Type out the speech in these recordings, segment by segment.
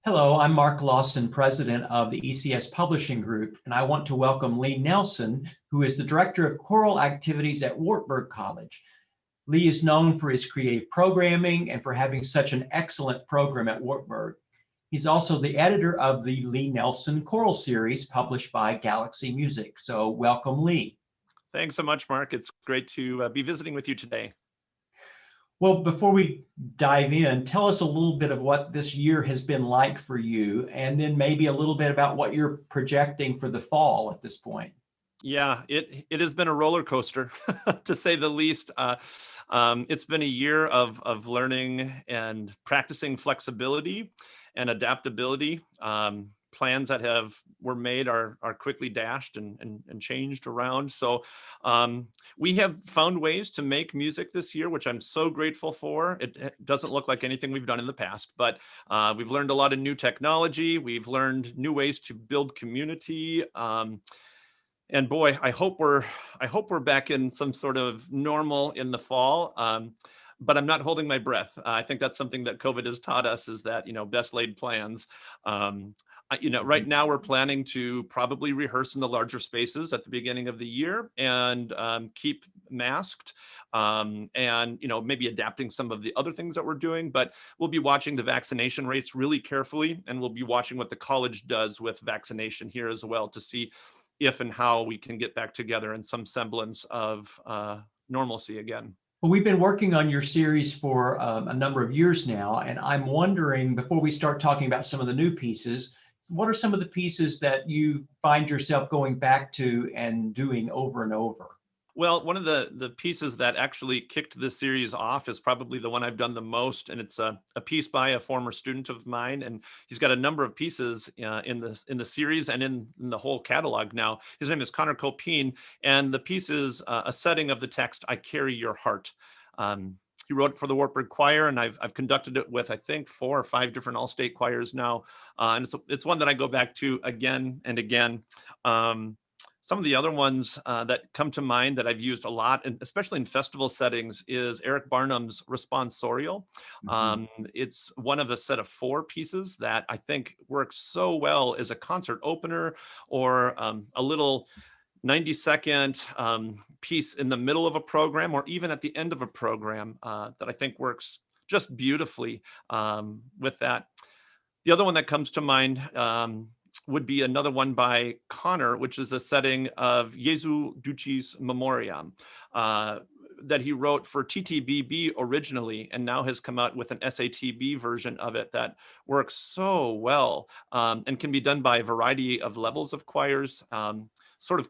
Hello, I'm Mark Lawson, president of the ECS Publishing Group, and I want to welcome Lee Nelson, who is the director of choral activities at Wartburg College. Lee is known for his creative programming and for having such an excellent program at Wartburg. He's also the editor of the Lee Nelson Choral Series published by Galaxy Music. So welcome, Lee. Thanks so much, Mark. It's great to be visiting with you today. Well, before we dive in, tell us a little bit of what this year has been like for you, and then maybe a little bit about what you're projecting for the fall at this point. Yeah, it has been a roller coaster, to say the least. It's been a year of learning and practicing flexibility and adaptability. Plans that were made are quickly dashed and changed around. So we have found ways to make music this year, which I'm so grateful for. It doesn't look like anything we've done in the past, but we've learned a lot of new technology. We've learned new ways to build community. And boy, I hope we're back in some sort of normal in the fall. But I'm not holding my breath. I think that's something that COVID has taught us, is that, best laid plans. Right now we're planning to probably rehearse in the larger spaces at the beginning of the year and keep masked and, maybe adapting some of the other things that we're doing. But we'll be watching the vaccination rates really carefully, and we'll be watching what the college does with vaccination here as well to see if and how we can get back together in some semblance of normalcy again. Well, we've been working on your series for a number of years now, and I'm wondering, before we start talking about some of the new pieces, what are some of the pieces that you find yourself going back to and doing over and over? Well, one of the pieces that actually kicked this series off is probably the one I've done the most, and it's a piece by a former student of mine, and he's got a number of pieces in the series and in the whole catalog now. His name is Connor Copine, and the piece is a setting of the text, "I Carry Your Heart." He wrote it for the Wartburg Choir, and I've conducted it with, I think, 4 or 5 different all-state choirs now, and it's one that I go back to again and again. Some of the other ones that come to mind that I've used a lot, and especially in festival settings, is Eric Barnum's Responsorial. It's one of a set of 4 pieces that I think works so well as a concert opener or a little 90-second piece in the middle of a program or even at the end of a program that I think works just beautifully with that. The other one that comes to mind would be another one by Connor, which is a setting of JESU DULCIS MEMORIA that he wrote for TTBB originally, and now has come out with an SATB version of it that works so well and can be done by a variety of levels of choirs. Sort of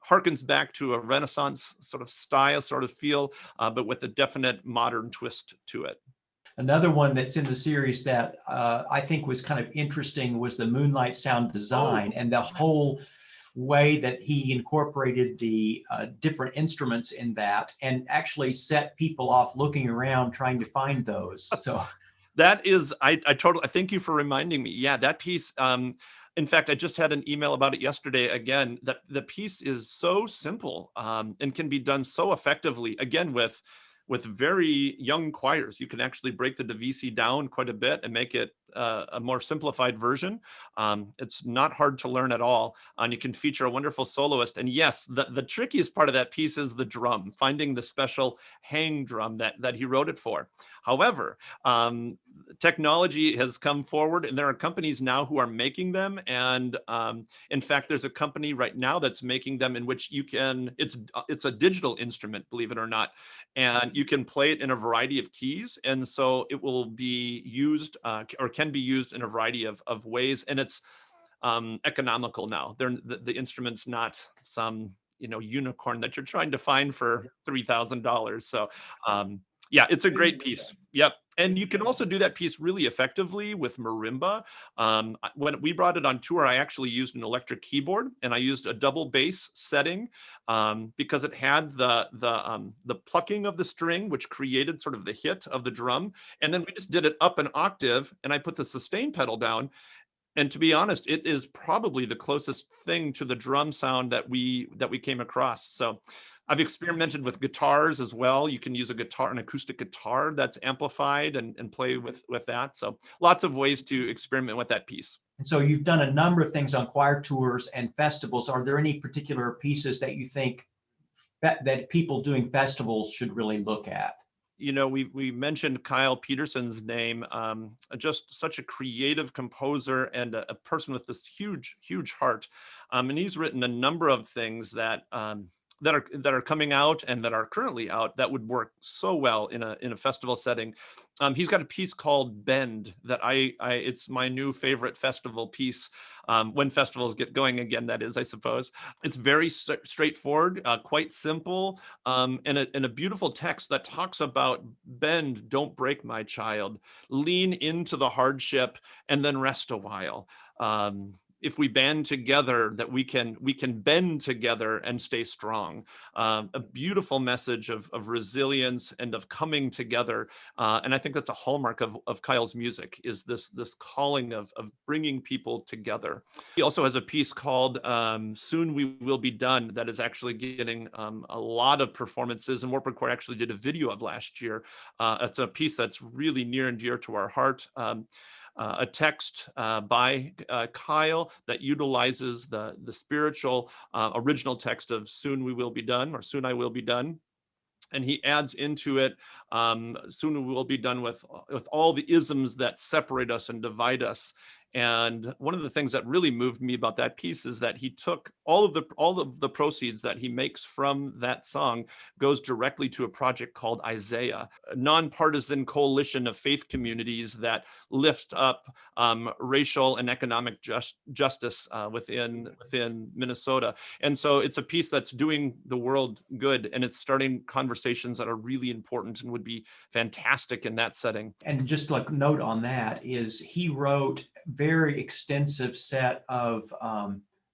harkens back to a Renaissance sort of style, sort of feel, but with a definite modern twist to it. Another one that's in the series that I think was kind of interesting was the Moonlight sound design and the whole way that he incorporated the different instruments in that and actually set people off looking around trying to find those. So that is, I totally, thank you for reminding me. Yeah, that piece, in fact, I just had an email about it yesterday again, that the piece is so simple and can be done so effectively, again, with very young choirs. You can actually break the divisi down quite a bit and make it a more simplified version. It's not hard to learn at all. And you can feature a wonderful soloist. And yes, the trickiest part of that piece is the drum, finding the special hang drum that he wrote it for. However, technology has come forward, and there are companies now who are making them. And in fact, there's a company right now that's making them in which you can, it's a digital instrument, believe it or not, and you can play it in a variety of keys. And so it will be used or can be used in a variety of ways. And it's economical now. The instrument's not some unicorn that you're trying to find for $3,000. So yeah, it's a great piece. Yep. And you can also do that piece really effectively with marimba. When we brought it on tour, I actually used an electric keyboard, and I used a double bass setting because it had the plucking of the string, which created sort of the hit of the drum. And then we just did it up an octave, and I put the sustain pedal down. And to be honest, it is probably the closest thing to the drum sound that we came across. So I've experimented with guitars as well. You can use a guitar, an acoustic guitar that's amplified and play with that. So lots of ways to experiment with that piece. And so you've done a number of things on choir tours and festivals. Are there any particular pieces that you think that people doing festivals should really look at? You know, we mentioned Kyle Peterson's name, just such a creative composer and a person with this huge heart. And he's written a number of things that that are coming out and that are currently out that would work so well in a festival setting. He's got a piece called Bend that it's my new favorite festival piece, when festivals get going again, that is, I suppose. It's very straightforward, quite simple, and a beautiful text that talks about bend, don't break, my child, lean into the hardship and then rest a while. If we band together, that we can bend together and stay strong. A beautiful message of resilience and of coming together. And I think that's a hallmark of Kyle's music, is this calling of bringing people together. He also has a piece called Soon We Will Be Done that is actually getting a lot of performances, and Wartburg Choir actually did a video of last year. It's a piece that's really near and dear to our heart. A text by Kyle that utilizes the spiritual original text of Soon We Will Be Done, or Soon I Will Be Done. And he adds into it, soon we will be done with all the isms that separate us and divide us. And one of the things that really moved me about that piece is that he took all of the proceeds that he makes from that song goes directly to a project called Isaiah, a nonpartisan coalition of faith communities that lift up racial and economic justice within Minnesota. And so it's a piece that's doing the world good, and it's starting conversations that are really important and would be fantastic in that setting. And just like note on that is he wrote very extensive set of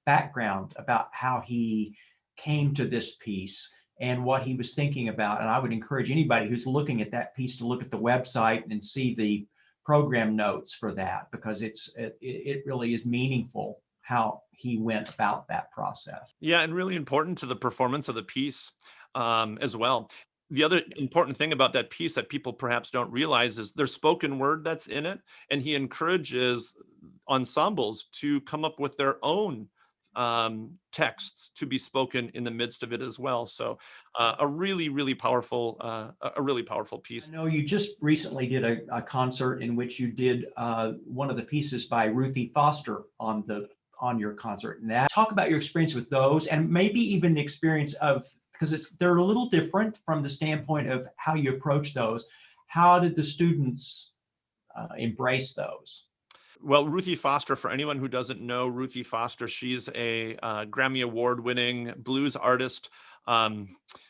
background about how he came to this piece and what he was thinking about. And I would encourage anybody who's looking at that piece to look at the website and see the program notes for that, because it really is meaningful how he went about that process. Yeah, and really important to the performance of the piece as well. The other important thing about that piece that people perhaps don't realize is there's spoken word that's in it, and he encourages ensembles to come up with their own texts to be spoken in the midst of it as well. So a really powerful piece. I know you just recently did a concert in which you did one of the pieces by Ruthie Foster on your concert. And talk about your experience with those, and maybe even the experience of, because they're a little different from the standpoint of how you approach those. How did the students embrace those? Well, Ruthie Foster, for anyone who doesn't know Ruthie Foster, she's a Grammy Award-winning blues artist.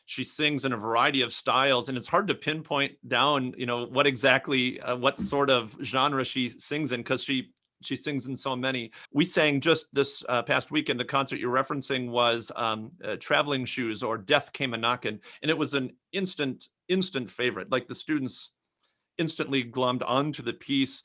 She sings in a variety of styles, and it's hard to pinpoint down, what exactly, what sort of genre she sings in, because she sings in so many. We sang just this past weekend. The concert you're referencing was Traveling Shoes, or Death Came a Knockin', and it was an instant favorite. Like, the students instantly glommed onto the piece.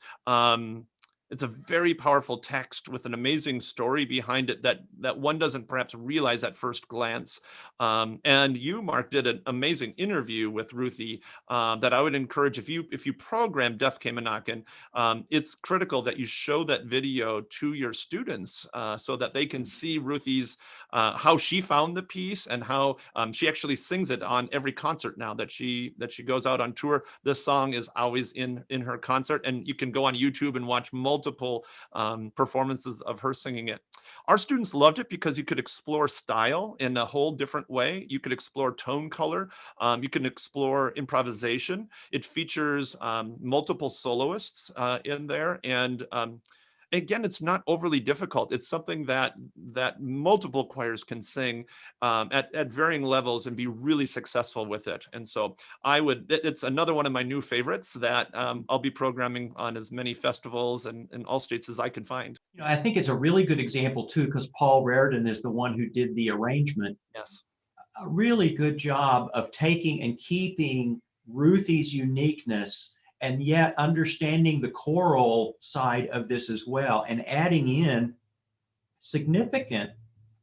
It's a very powerful text with an amazing story behind it that one doesn't perhaps realize at first glance. And you, Mark, did an amazing interview with Ruthie that I would encourage, if you program Death Came a Knockin', it's critical that you show that video to your students so that they can see Ruthie's how she found the piece, and how she actually sings it on every concert now that she goes out on tour. This song is always in her concert, and you can go on YouTube and watch multiple performances of her singing it. Our students loved it because you could explore style in a whole different way. You could explore tone color. You can explore improvisation. It features multiple soloists in there, and again, it's not overly difficult. It's something that multiple choirs can sing at varying levels and be really successful with it. And so it's another one of my new favorites that I'll be programming on as many festivals and in all states as I can find. I think it's a really good example too, because Paul Raridan is the one who did the arrangement. Yes. A really good job of taking and keeping Ruthie's uniqueness, and yet understanding the choral side of this as well, and adding in significant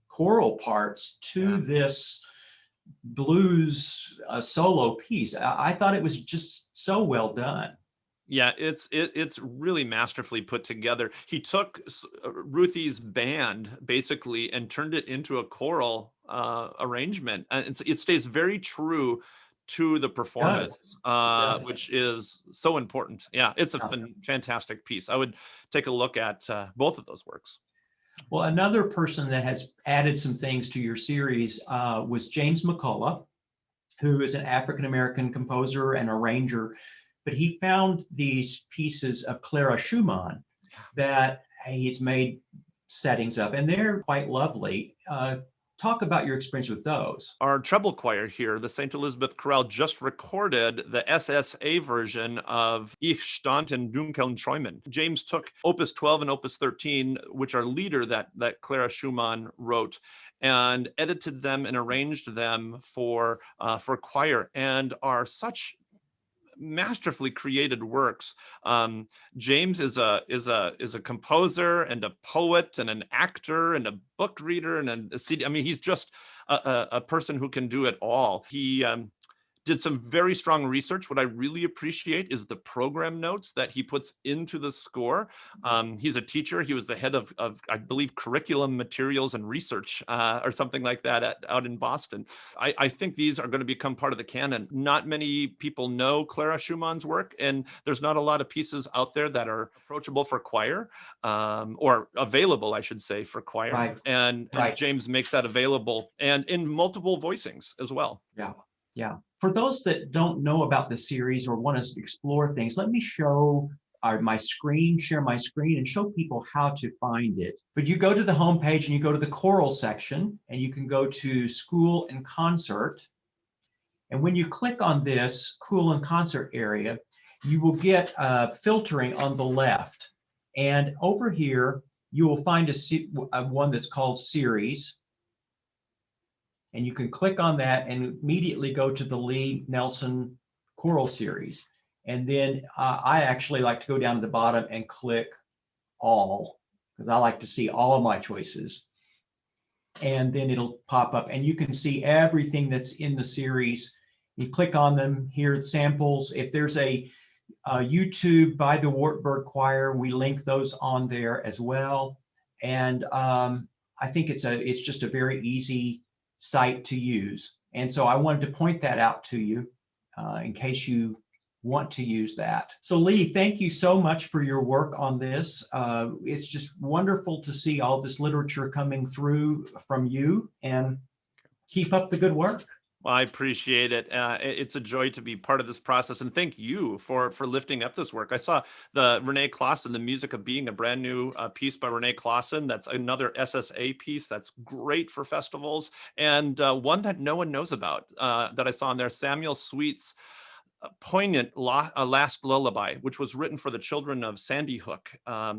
choral parts to this blues solo piece. I thought it was just so well done. Yeah, it's really masterfully put together. He took Ruthie's band basically and turned it into a choral arrangement, and it stays very true to the It performance, does. It does. which is so important. Yeah, it's a fantastic piece. I would take a look at both of those works. Well, another person that has added some things to your series was James McCullough, who is an African-American composer and arranger, but he found these pieces of Clara Schumann that he's made settings of, and they're quite lovely. Talk about your experience with those. Our treble choir here, the St. Elizabeth Choral, just recorded the SSA version of Ich stand in dunklen Träumen. James took Opus 12 and Opus 13, which are Lieder that Clara Schumann wrote, and edited them and arranged them for choir, and are such masterfully created works. James is a composer and a poet and an actor and a book reader and a CD. I mean, he's just a person who can do it all. He did some very strong research. What I really appreciate is the program notes that he puts into the score. He's a teacher. He was the head of I believe, curriculum materials and research or something like that out in Boston. I think these are going to become part of the canon. Not many people know Clara Schumann's work, and there's not a lot of pieces out there that are approachable for choir, or available, I should say, for choir. Right. And James makes that available, and in multiple voicings as well. Yeah. Yeah. For those that don't know about the series or want to explore things, let me show my screen, share my screen, and show people how to find it. But you go to the homepage and you go to the choral section, and you can go to School and Concert. And when you click on this School and Concert area, you will get filtering on the left. And over here, you will find one that's called Series. And you can click on that and immediately go to the Lee Nelson Choral Series. And then I actually like to go down to the bottom and click All, because I like to see all of my choices. And then it'll pop up and you can see everything that's in the series. You click on them, here samples. If there's a YouTube by the Wartburg Choir, we link those on there as well. And I think it's just a very easy site to use. And so I wanted to point that out to you in case you want to use that. So Lee, thank you so much for your work on this. It's just wonderful to see all this literature coming through from you, and keep up the good work. Well, I appreciate it. It's a joy to be part of this process, and thank you for lifting up this work. I saw the Renee Clausen, The Music of Being, a brand new piece by Renee Clausen. That's another SSA piece that's great for festivals, and one that no one knows about that I saw in there, Samuel Sweet's poignant Last Lullaby, which was written for the children of Sandy Hook.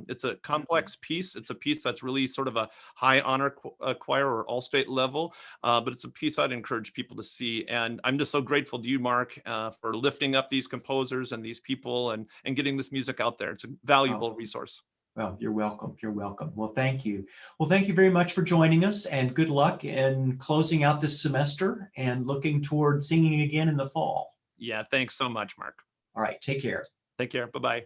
It's a complex piece. It's a piece that's really sort of a high honor choir or all state level, but it's a piece I'd encourage people to see. And I'm just so grateful to you, Mark, for lifting up these composers and these people and getting this music out there. It's a valuable resource. Well, you're welcome. You're welcome. Well, thank you. Well, thank you very much for joining us, and good luck in closing out this semester and looking toward singing again in the fall. Yeah, thanks so much, Mark. All right, take care. Take care. Bye-bye.